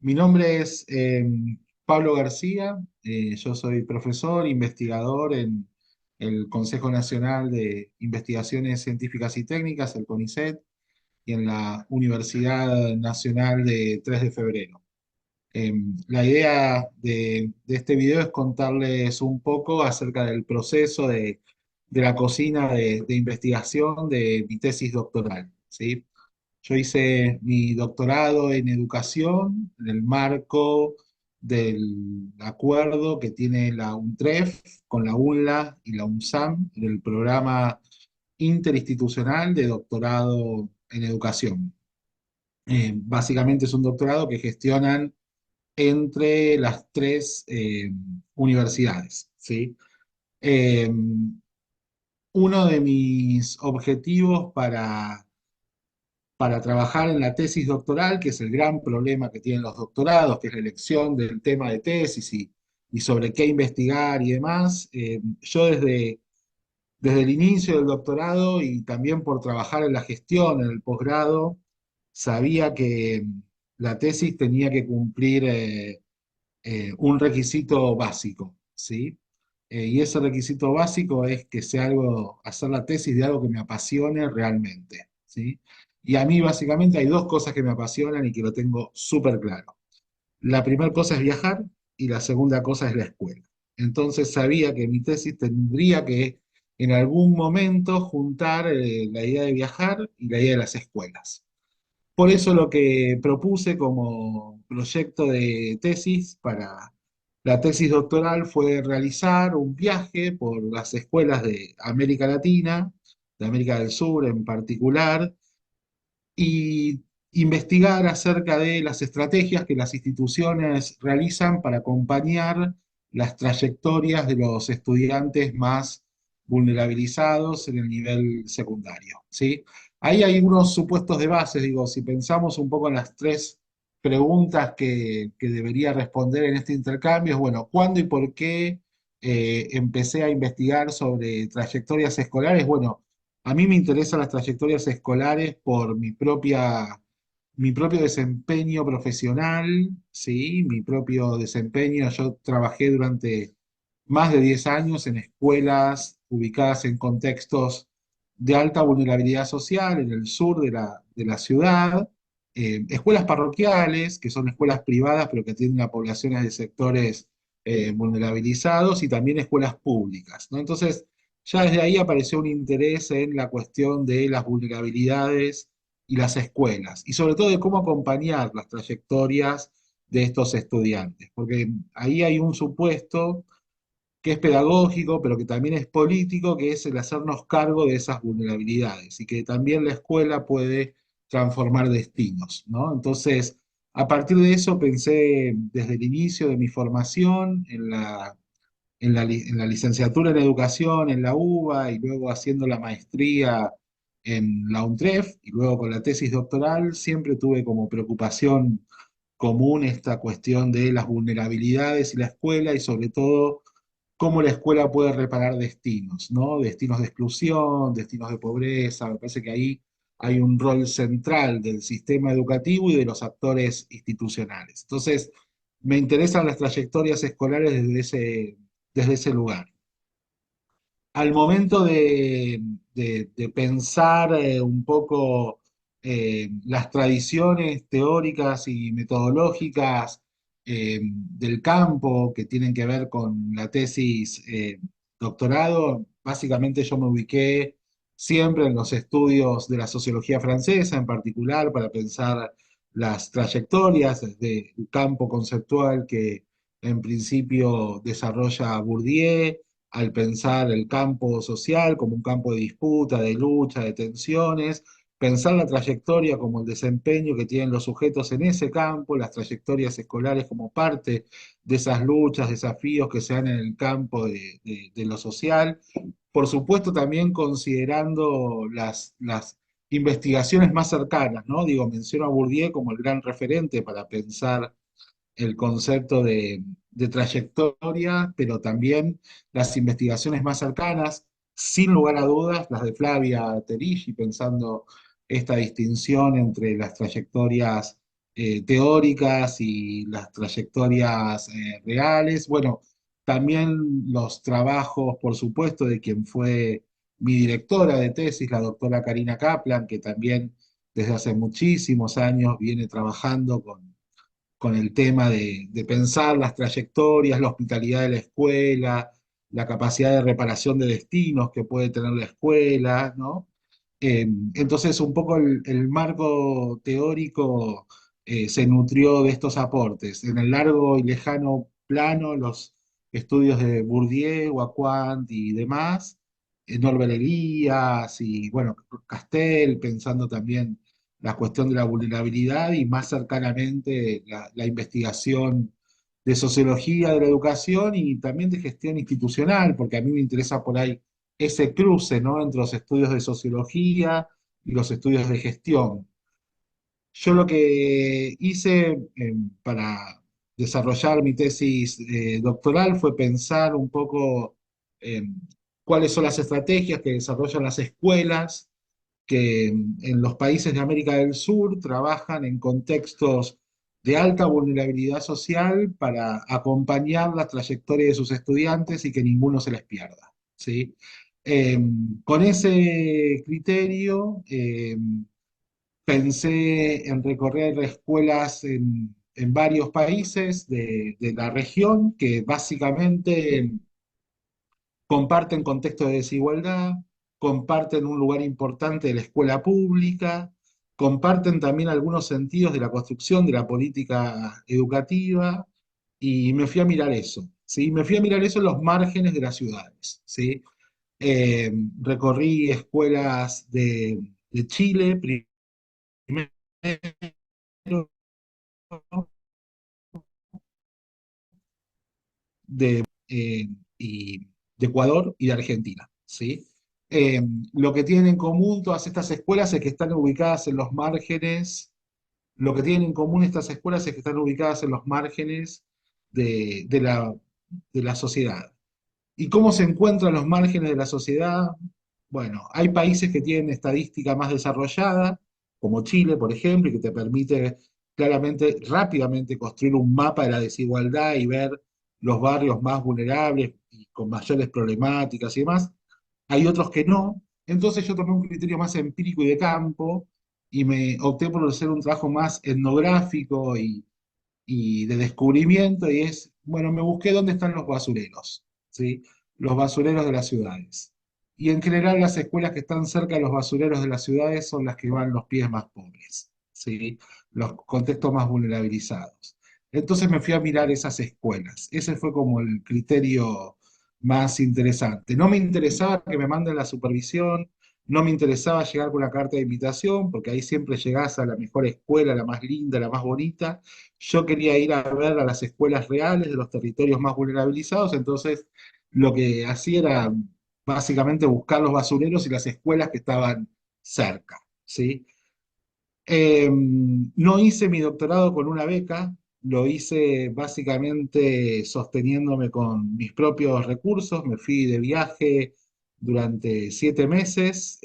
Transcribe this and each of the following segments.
Mi nombre es Pablo García, yo soy profesor, investigador en el Consejo Nacional de Investigaciones Científicas y Técnicas, el CONICET, y en la Universidad Nacional de 3 de Febrero. La idea de este video es contarles un poco acerca del proceso de la cocina de investigación de mi tesis doctoral, ¿sí? Yo hice mi doctorado en educación en el marco del acuerdo que tiene la UNTREF con la UNLA y la UNSAM en el programa interinstitucional de doctorado en educación. Básicamente es un doctorado que gestionan entre las tres universidades, ¿sí? Eh, Uno de mis objetivos para trabajar en la tesis doctoral, que es el gran problema que tienen los doctorados, que es la elección del tema de tesis y sobre qué investigar y demás. Yo desde el inicio del doctorado y también por trabajar en la gestión, en el posgrado, sabía que la tesis tenía que cumplir un requisito básico, ¿sí? Y ese requisito básico es que sea algo, hacer la tesis de algo que me apasione realmente, ¿sí? Y a mí básicamente hay dos cosas que me apasionan y que lo tengo súper claro. La primera cosa es viajar y la segunda cosa es la escuela. Entonces sabía que mi tesis tendría que en algún momento juntar la idea de viajar y la idea de las escuelas. Por eso lo que propuse como proyecto de tesis para la tesis doctoral fue realizar un viaje por las escuelas de América Latina, de América del Sur en particular, y investigar acerca de las estrategias que las instituciones realizan para acompañar las trayectorias de los estudiantes más vulnerabilizados en el nivel secundario, ¿sí? Ahí hay unos supuestos de base, digo, si pensamos un poco en las tres preguntas que debería responder en este intercambio, es, bueno, ¿cuándo y por qué empecé a investigar sobre trayectorias escolares? Bueno, a mí me interesan las trayectorias escolares por mi propio desempeño profesional, ¿sí? Mi propio desempeño. Yo trabajé durante más de 10 años en escuelas ubicadas en contextos de alta vulnerabilidad social en el sur de la ciudad, escuelas parroquiales, que son escuelas privadas, pero que atienden a poblaciones de sectores vulnerabilizados, y también escuelas públicas, ¿no? Entonces, ya desde ahí apareció un interés en la cuestión de las vulnerabilidades y las escuelas, y sobre todo de cómo acompañar las trayectorias de estos estudiantes, porque ahí hay un supuesto que es pedagógico, pero que también es político, que es el hacernos cargo de esas vulnerabilidades y que también la escuela puede transformar destinos, ¿no? Entonces, a partir de eso pensé desde el inicio de mi formación en la licenciatura en educación en la UBA y luego haciendo la maestría en la UNTREF y luego con la tesis doctoral, siempre tuve como preocupación común esta cuestión de las vulnerabilidades y la escuela y sobre todo cómo la escuela puede reparar destinos, ¿no? Destinos de exclusión, destinos de pobreza. Me parece que ahí hay un rol central del sistema educativo y de los actores institucionales. Entonces, me interesan las trayectorias escolares desde ese lugar. Al momento de pensar un poco las tradiciones teóricas y metodológicas del campo que tienen que ver con la tesis doctorado, básicamente yo me ubiqué siempre en los estudios de la sociología francesa en particular para pensar las trayectorias desde el campo conceptual que en principio desarrolla Bourdieu al pensar el campo social como un campo de disputa, de lucha, de tensiones, pensar la trayectoria como el desempeño que tienen los sujetos en ese campo, las trayectorias escolares como parte de esas luchas, desafíos que se dan en el campo de lo social. Por supuesto, también considerando las investigaciones más cercanas, ¿no? Digo, menciono a Bourdieu como el gran referente para pensar el concepto de trayectoria, pero también las investigaciones más cercanas, sin lugar a dudas, las de Flavia Terigi, pensando esta distinción entre las trayectorias teóricas y las trayectorias reales. Bueno, también los trabajos, por supuesto, de quien fue mi directora de tesis, la doctora Karina Kaplan, que también desde hace muchísimos años viene trabajando con el tema de pensar las trayectorias, la hospitalidad de la escuela, la capacidad de reparación de destinos que puede tener la escuela, ¿no? Entonces, un poco el marco teórico se nutrió de estos aportes. En el largo y lejano plano, los estudios de Bourdieu, Wacquant y demás, Norbert Elias y, bueno, Castel, pensando también la cuestión de la vulnerabilidad y más cercanamente la investigación de sociología de la educación y también de gestión institucional, porque a mí me interesa por ahí ese cruce, ¿no? Entre los estudios de sociología y los estudios de gestión. Yo lo que hice para desarrollar mi tesis doctoral fue pensar un poco cuáles son las estrategias que desarrollan las escuelas que en los países de América del Sur trabajan en contextos de alta vulnerabilidad social para acompañar la trayectoria de sus estudiantes y que ninguno se les pierda, ¿sí? Eh, con ese criterio, pensé en recorrer escuelas en varios países de la región que básicamente comparten contexto de desigualdad, comparten un lugar importante de la escuela pública, comparten también algunos sentidos de la construcción de la política educativa, y me fui a mirar eso, ¿sí? Me fui a mirar eso en los márgenes de las ciudades, ¿sí? Recorrí escuelas de Chile primero, y de Ecuador y de Argentina, ¿sí? Eh, lo que tienen en común todas estas escuelas es que están ubicadas en los márgenes, lo que tienen en común estas escuelas es que están ubicadas en los márgenes de la sociedad. ¿Y cómo se encuentran los márgenes de la sociedad? Bueno, hay países que tienen estadística más desarrollada, como Chile, por ejemplo, y que te permite claramente, rápidamente construir un mapa de la desigualdad y ver los barrios más vulnerables y con mayores problemáticas y demás. Hay otros que no. Entonces yo tomé un criterio más empírico y de campo y me opté por hacer un trabajo más etnográfico y de descubrimiento, y es, bueno, me busqué dónde están los basureros, ¿sí? Los basureros de las ciudades. Y en general las escuelas que están cerca de los basureros de las ciudades son las que van los pies más pobres, ¿sí? Los contextos más vulnerabilizados. Entonces me fui a mirar esas escuelas. Ese fue como el criterio más interesante. No me interesaba que me manden la supervisión, no me interesaba llegar con la carta de invitación, porque ahí siempre llegás a la mejor escuela, la más linda, la más bonita. Yo quería ir a ver a las escuelas reales de los territorios más vulnerabilizados, entonces lo que hacía era básicamente buscar los basureros y las escuelas que estaban cerca, ¿sí? No hice mi doctorado con una beca, lo hice básicamente sosteniéndome con mis propios recursos. Me fui de viaje durante 7 meses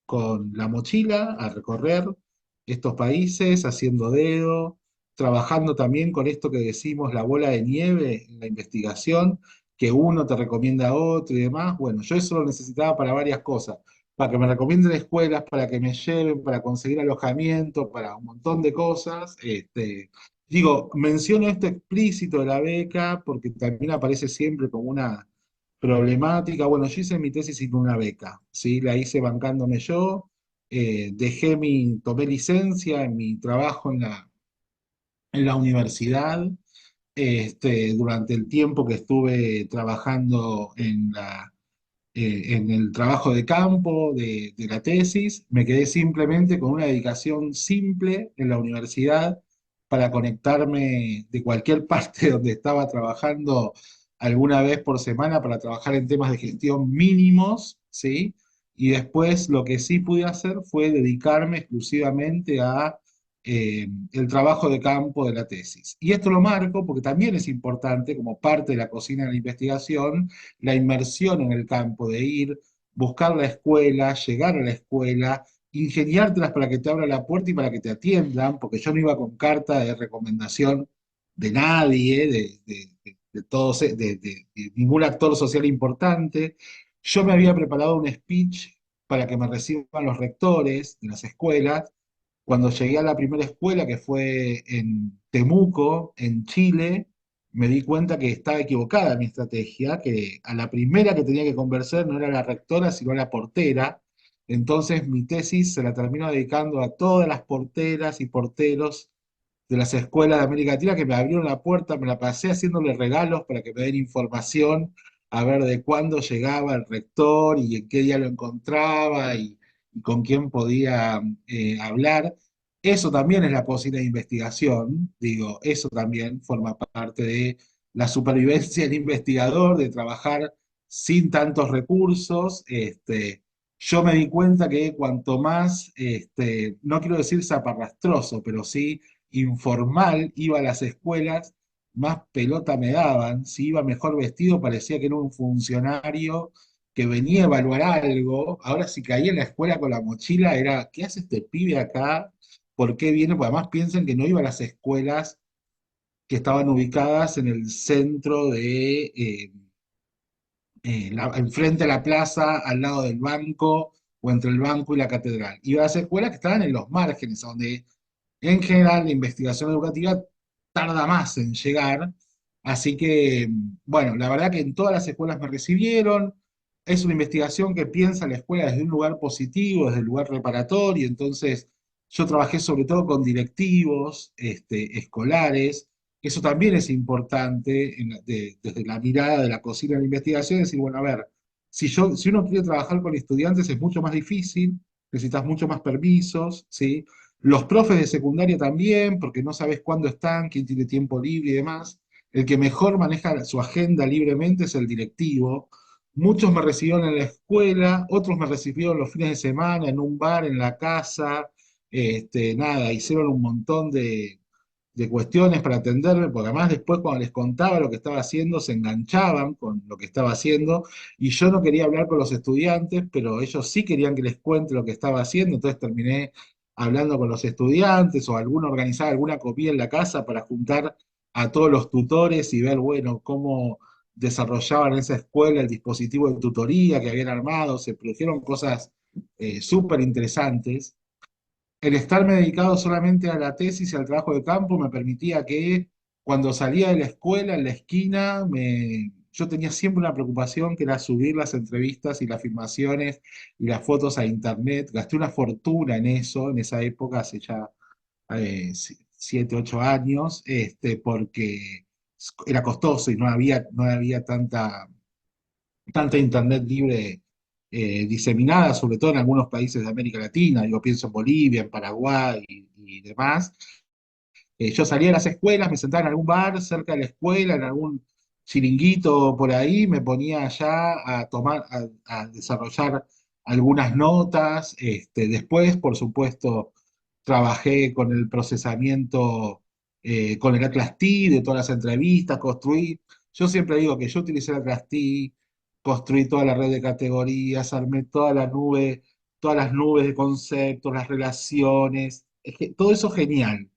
con la mochila a recorrer estos países, haciendo dedo, trabajando también con esto que decimos la bola de nieve en la investigación, que uno te recomienda a otro y demás. Bueno, yo eso lo necesitaba para varias cosas, para que me recomienden escuelas, para que me lleven, para conseguir alojamiento, para un montón de cosas. Digo, menciono esto explícito de la beca porque también aparece siempre como una problemática. Bueno, yo hice mi tesis sin una beca, ¿sí? La hice bancándome yo, tomé licencia en mi trabajo en la universidad, durante el tiempo que estuve trabajando en el trabajo de campo de la tesis. Me quedé simplemente con una dedicación simple en la universidad para conectarme de cualquier parte donde estaba trabajando alguna vez por semana para trabajar en temas de gestión mínimos, ¿sí? Y después lo que sí pude hacer fue dedicarme exclusivamente a el trabajo de campo de la tesis. Y esto lo marco porque también es importante como parte de la cocina de la investigación la inmersión en el campo, de ir, buscar la escuela, llegar a la escuela, ingeniártelas para que te abra la puerta y para que te atiendan, porque yo no iba con carta de recomendación de nadie, de todos, de ningún actor social importante. Yo me había preparado un speech para que me reciban los rectores de las escuelas. Cuando llegué a la primera escuela, que fue en Temuco, en Chile, me di cuenta que estaba equivocada mi estrategia, que a la primera que tenía que convencer no era la rectora, sino la portera. Entonces mi tesis se la termino dedicando a todas las porteras y porteros de las escuelas de América Latina que me abrieron la puerta, me la pasé haciéndole regalos para que me den información, a ver de cuándo llegaba el rector y en qué día lo encontraba y con quién podía hablar. Eso también es la cocina de investigación, digo, eso también forma parte de la supervivencia del investigador, de trabajar sin tantos recursos. Yo me di cuenta que cuanto más, no quiero decir zaparrastroso, pero sí informal iba a las escuelas, más pelota me daban. Si iba mejor vestido, parecía que era un funcionario que venía a evaluar algo. Ahora, si caía en la escuela con la mochila, era, ¿qué hace este pibe acá? ¿Por qué viene? Porque además piensen que no iba a las escuelas que estaban ubicadas en el centro de, enfrente a la plaza, al lado del banco, o entre el banco y la catedral. Iba a las escuelas que estaban en los márgenes, donde en general, la investigación educativa tarda más en llegar, así que, bueno, la verdad que en todas las escuelas me recibieron. Es una investigación que piensa la escuela desde un lugar positivo, desde el lugar reparatorio, entonces yo trabajé sobre todo con directivos escolares. Eso también es importante desde la mirada de la cocina de la investigación, decir, bueno, a ver, si uno quiere trabajar con estudiantes es mucho más difícil, necesitas mucho más permisos, ¿sí? Los profes de secundaria también, porque no sabes cuándo están, quién tiene tiempo libre y demás. El que mejor maneja su agenda libremente es el directivo. Muchos me recibieron en la escuela, otros me recibieron los fines de semana, en un bar, en la casa. Nada, hicieron un montón de cuestiones para atenderme, porque además después cuando les contaba lo que estaba haciendo, se enganchaban con lo que estaba haciendo, y yo no quería hablar con los estudiantes, pero ellos sí querían que les cuente lo que estaba haciendo, entonces terminé hablando con los estudiantes, o alguno organizaba alguna comida en la casa para juntar a todos los tutores y ver, bueno, cómo desarrollaban en esa escuela el dispositivo de tutoría que habían armado, se produjeron cosas súper interesantes. El estarme dedicado solamente a la tesis y al trabajo de campo me permitía que cuando salía de la escuela, en la esquina, yo tenía siempre una preocupación que era subir las entrevistas y las filmaciones y las fotos a internet. Gasté una fortuna en eso, en esa época, hace ya 7, 8 años, porque era costoso y no había tanta internet libre diseminada, sobre todo en algunos países de América Latina. Yo pienso en Bolivia, en Paraguay y demás. Yo salía de las escuelas, me sentaba en algún bar cerca de la escuela, en algún chiringuito por ahí, me ponía allá a tomar, a desarrollar algunas notas. Después, por supuesto, trabajé con el procesamiento, con el Atlas T de todas las entrevistas, construí. Yo siempre digo que yo utilicé el Atlas T, construí toda la red de categorías, armé todas las nubes de conceptos, las relaciones. Es que todo eso es genial,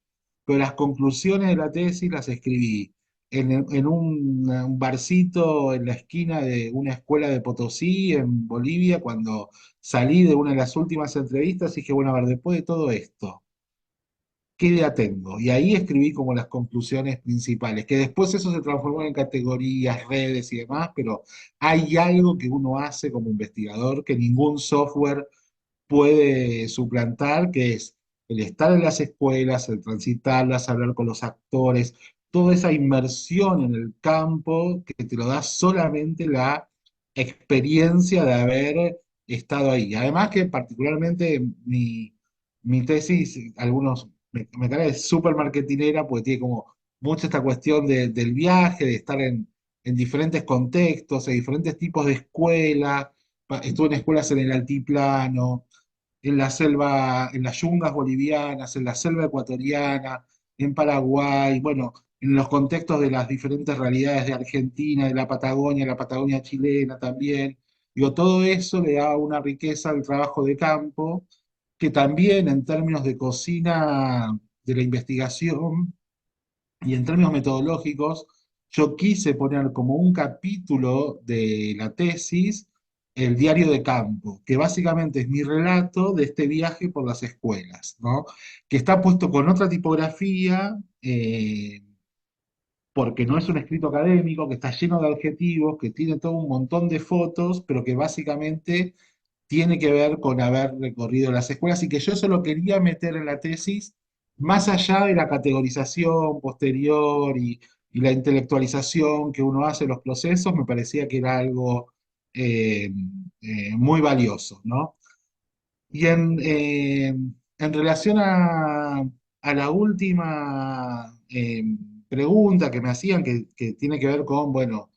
pero las conclusiones de la tesis las escribí en un barcito en la esquina de una escuela de Potosí, en Bolivia, cuando salí de una de las últimas entrevistas, y dije, bueno, a ver, después de todo esto, ¿qué idea tengo? Y ahí escribí como las conclusiones principales, que después eso se transformó en categorías, redes y demás, pero hay algo que uno hace como investigador que ningún software puede suplantar, que es el estar en las escuelas, el transitarlas, hablar con los actores, toda esa inmersión en el campo que te lo da solamente la experiencia de haber estado ahí. Además que particularmente mi tesis, algunos me cae súper marketinera, porque tiene como mucha esta cuestión del viaje, de estar en diferentes contextos, en diferentes tipos de escuelas. Estuve en escuelas en el altiplano, en la selva, en las yungas bolivianas, en la selva ecuatoriana, en Paraguay, bueno, en los contextos de las diferentes realidades de Argentina, de la Patagonia chilena también. Digo, todo eso le da una riqueza al trabajo de campo que también en términos de cocina de la investigación y en términos metodológicos, yo quise poner como un capítulo de la tesis el diario de campo, que básicamente es mi relato de este viaje por las escuelas, ¿no? Que está puesto con otra tipografía, porque no es un escrito académico, que está lleno de adjetivos, que tiene todo un montón de fotos, pero que básicamente tiene que ver con haber recorrido las escuelas y que yo eso lo quería meter en la tesis, más allá de la categorización posterior y la intelectualización que uno hace de los procesos, me parecía que era algo eh, muy valioso, ¿no? Y en relación a la última pregunta que me hacían, que tiene que ver con, bueno,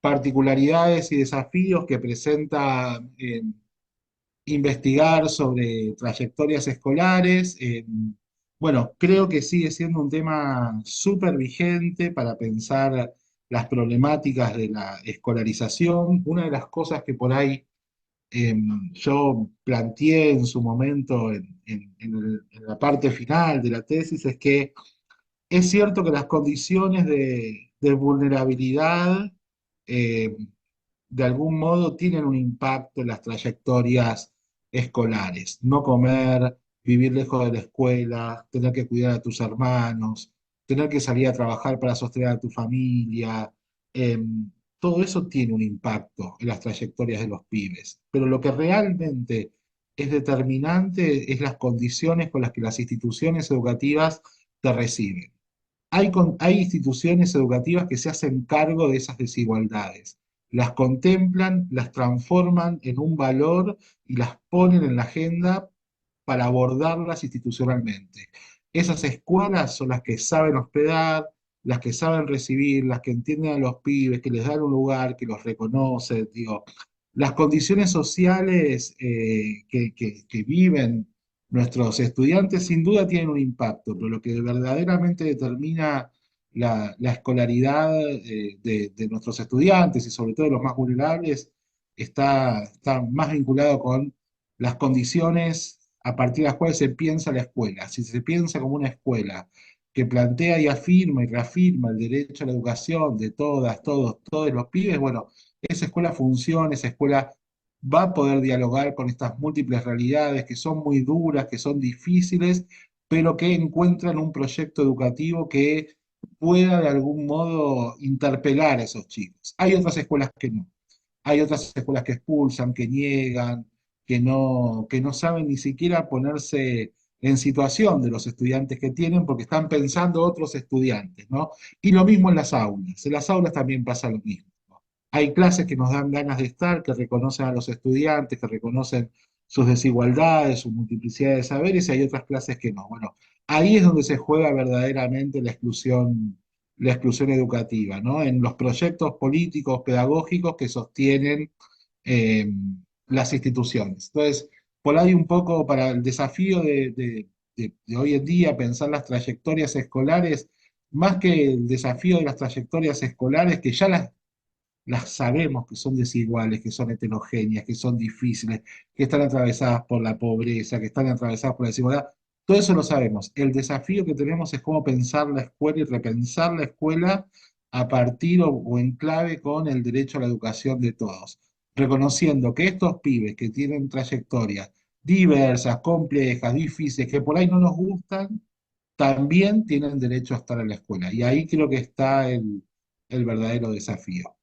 particularidades y desafíos que presenta investigar sobre trayectorias escolares. Bueno, creo que sigue siendo un tema súper vigente para pensar las problemáticas de la escolarización. Una de las cosas que por ahí eh, yo planteé en su momento en la parte final de la tesis es que es cierto que las condiciones de vulnerabilidad eh, de algún modo tienen un impacto en las trayectorias escolares. No comer, vivir lejos de la escuela, tener que cuidar a tus hermanos, tener que salir a trabajar para sostener a tu familia, todo eso tiene un impacto en las trayectorias de los pibes. Pero lo que realmente es determinante es las condiciones con las que las instituciones educativas te reciben. Hay instituciones educativas que se hacen cargo de esas desigualdades, las contemplan, las transforman en un valor y las ponen en la agenda para abordarlas institucionalmente. Esas escuelas son las que saben hospedar, las que saben recibir, las que entienden a los pibes, que les dan un lugar, que los reconocen, digo, las condiciones sociales que viven nuestros estudiantes sin duda tienen un impacto, pero lo que verdaderamente determina la escolaridad de nuestros estudiantes y sobre todo de los más vulnerables está más vinculado con las condiciones a partir de las cuales se piensa la escuela. Si se piensa como una escuela que plantea y afirma y reafirma el derecho a la educación de todas, todos los pibes, bueno, esa escuela funciona, esa escuela va a poder dialogar con estas múltiples realidades que son muy duras, que son difíciles, pero que encuentran un proyecto educativo que pueda de algún modo interpelar a esos chicos. Hay otras escuelas que no. Hay otras escuelas que expulsan, que niegan, que no saben ni siquiera ponerse en situación de los estudiantes que tienen porque están pensando otros estudiantes, ¿no? Y lo mismo en las aulas. En las aulas también pasa lo mismo. Hay clases que nos dan ganas de estar, que reconocen a los estudiantes, que reconocen sus desigualdades, su multiplicidad de saberes, y hay otras clases que no. Bueno, ahí es donde se juega verdaderamente la exclusión educativa, ¿no? En los proyectos políticos, pedagógicos que sostienen eh, las instituciones. Entonces, por ahí un poco para el desafío de hoy en día, pensar las trayectorias escolares, más que el desafío de las trayectorias escolares, que ya las sabemos que son desiguales, que son heterogéneas, que son difíciles, que están atravesadas por la pobreza, que están atravesadas por la desigualdad. Todo eso lo sabemos. El desafío que tenemos es cómo pensar la escuela y repensar la escuela a partir o en clave con el derecho a la educación de todos, reconociendo que estos pibes que tienen trayectorias diversas, complejas, difíciles, que por ahí no nos gustan, también tienen derecho a estar en la escuela. Y ahí creo que está el verdadero desafío.